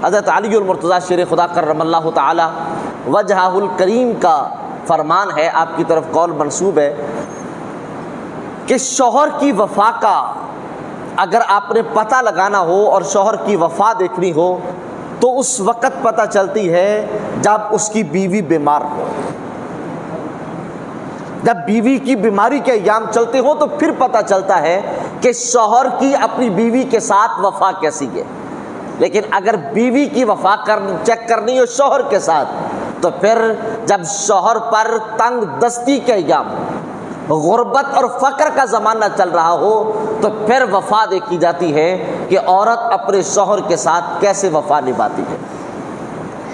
حضرت علی المرتضیٰ شیر خدا کرم اللہ تعالی وجہہ الکریم کا فرمان ہے، آپ کی طرف قول منسوب ہے کہ شوہر کی وفا کا اگر آپ نے پتہ لگانا ہو اور شوہر کی وفا دیکھنی ہو تو اس وقت پتہ چلتی ہے جب اس کی بیوی بیمار ہو۔ جب بیوی کی بیماری کے ایام چلتے ہوں تو پھر پتہ چلتا ہے کہ شوہر کی اپنی بیوی کے ساتھ وفا کیسی ہے۔ لیکن اگر بیوی کی وفا چیک کرنی ہو شوہر کے ساتھ تو پھر جب شوہر پر تنگ دستی کے ایام، غربت اور فقر کا زمانہ چل رہا ہو تو پھر وفا دیکھی جاتی ہے کہ عورت اپنے شوہر کے ساتھ کیسے وفا نبھاتی ہے۔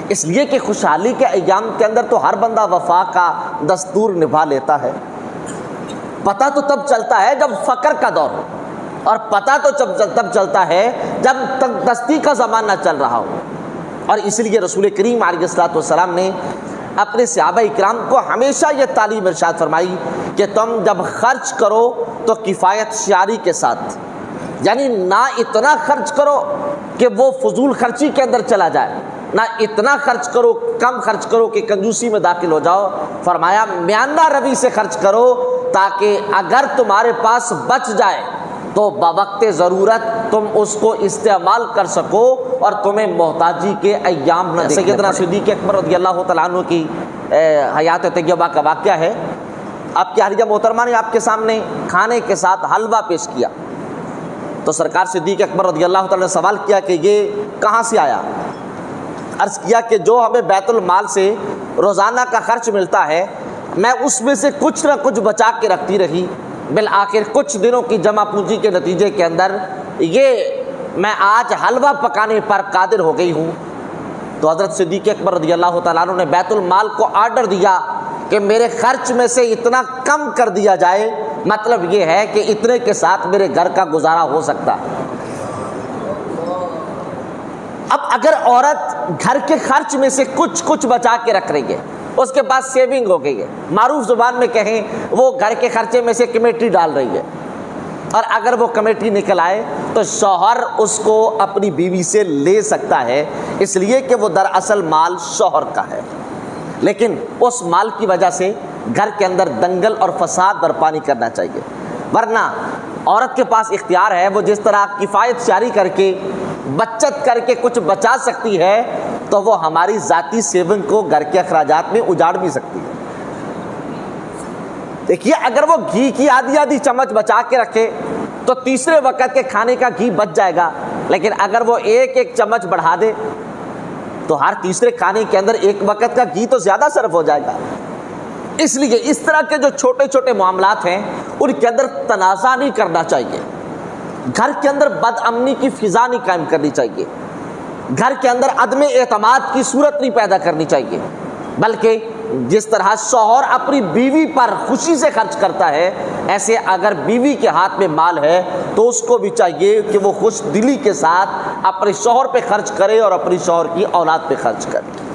اس لیے کہ خوشحالی کے ایام کے اندر تو ہر بندہ وفا کا دستور نبھا لیتا ہے، پتہ تو تب چلتا ہے جب فقر کا دور ہو، اور پتہ تو تب چلتا ہے جب تنگ دستی کا زمانہ چل رہا ہو۔ اور اس لیے رسول کریم علیہ الصلوۃ والسلام نے اپنے صحابہ اکرام کو ہمیشہ یہ تعلیم ارشاد فرمائی کہ تم جب خرچ کرو تو کفایت شعاری کے ساتھ، یعنی نہ اتنا خرچ کرو کہ وہ فضول خرچی کے اندر چلا جائے، نہ اتنا خرچ کرو، کم خرچ کرو کہ کنجوسی میں داخل ہو جاؤ۔ فرمایا میانہ روی سے خرچ کرو تاکہ اگر تمہارے پاس بچ جائے تو بوقت ضرورت تم اس کو استعمال کر سکو اور تمہیں محتاجی کے ایام نہ دیکھنے پڑیں۔ سیدنا صدیق اکبر رضی اللہ تعالیٰ عنہ کی حیات طیبہ کا واقعہ ہے۔ آپ کی حالیہ محترمہ نے آپ کے سامنے کھانے کے ساتھ حلوہ پیش کیا تو سرکار صدیق اکبر رضی اللہ تعالیٰ نے سوال کیا کہ یہ کہاں سے آیا؟ عرض کیا کہ جو ہمیں بیت المال سے روزانہ کا خرچ ملتا ہے میں اس میں سے کچھ نہ کچھ بچا کے رکھتی رہی، بالآخر کچھ دنوں کی جمع پونجی کے نتیجے کے اندر یہ میں آج حلوہ پکانے پر قادر ہو گئی ہوں۔ تو حضرت صدیق اکبر رضی اللہ تعالیٰ عنہ نے بیت المال کو آرڈر دیا کہ میرے خرچ میں سے اتنا کم کر دیا جائے، مطلب یہ ہے کہ اتنے کے ساتھ میرے گھر کا گزارا ہو سکتا ہے۔ اب اگر عورت گھر کے خرچ میں سے کچھ بچا کے رکھ رہی ہے، اس کے بعد سیونگ ہو گئی ہے، معروف زبان میں کہیں وہ گھر کے خرچے میں سے کمیٹی ڈال رہی ہے، اور اگر وہ کمیٹی نکل آئے تو شوہر اس کو اپنی بیوی سے لے سکتا ہے، اس لیے کہ وہ دراصل مال شوہر کا ہے، لیکن اس مال کی وجہ سے گھر کے اندر دنگل اور فساد برپا نہیں کرنا چاہیے۔ ورنہ عورت کے پاس اختیار ہے، وہ جس طرح کفایت شعاری کر کے بچت کر کے کچھ بچا سکتی ہے تو وہ ہماری ذاتی سیونگ کو گھر کے اخراجات میں اجاڑ بھی سکتی ہے۔ دیکھیے اگر وہ گھی کی آدھی چمچ بچا کے رکھے تو تیسرے وقت کے کھانے کا گھی بچ جائے گا، لیکن اگر وہ ایک چمچ بڑھا دے تو ہر تیسرے کھانے کے اندر ایک وقت کا گھی تو زیادہ صرف ہو جائے گا۔ اس لیے اس طرح کے جو چھوٹے چھوٹے معاملات ہیں ان کے اندر تنازع نہیں کرنا چاہیے، گھر کے اندر بد امنی کی فضا نہیں قائم کرنی چاہیے، گھر کے اندر عدم اعتماد کی صورت نہیں پیدا کرنی چاہیے، بلکہ جس طرح شوہر اپنی بیوی پر خوشی سے خرچ کرتا ہے ایسے اگر بیوی کے ہاتھ میں مال ہے تو اس کو بھی چاہیے کہ وہ خوش دلی کے ساتھ اپنے شوہر پہ خرچ کرے اور اپنی شوہر کی اولاد پہ خرچ کرے۔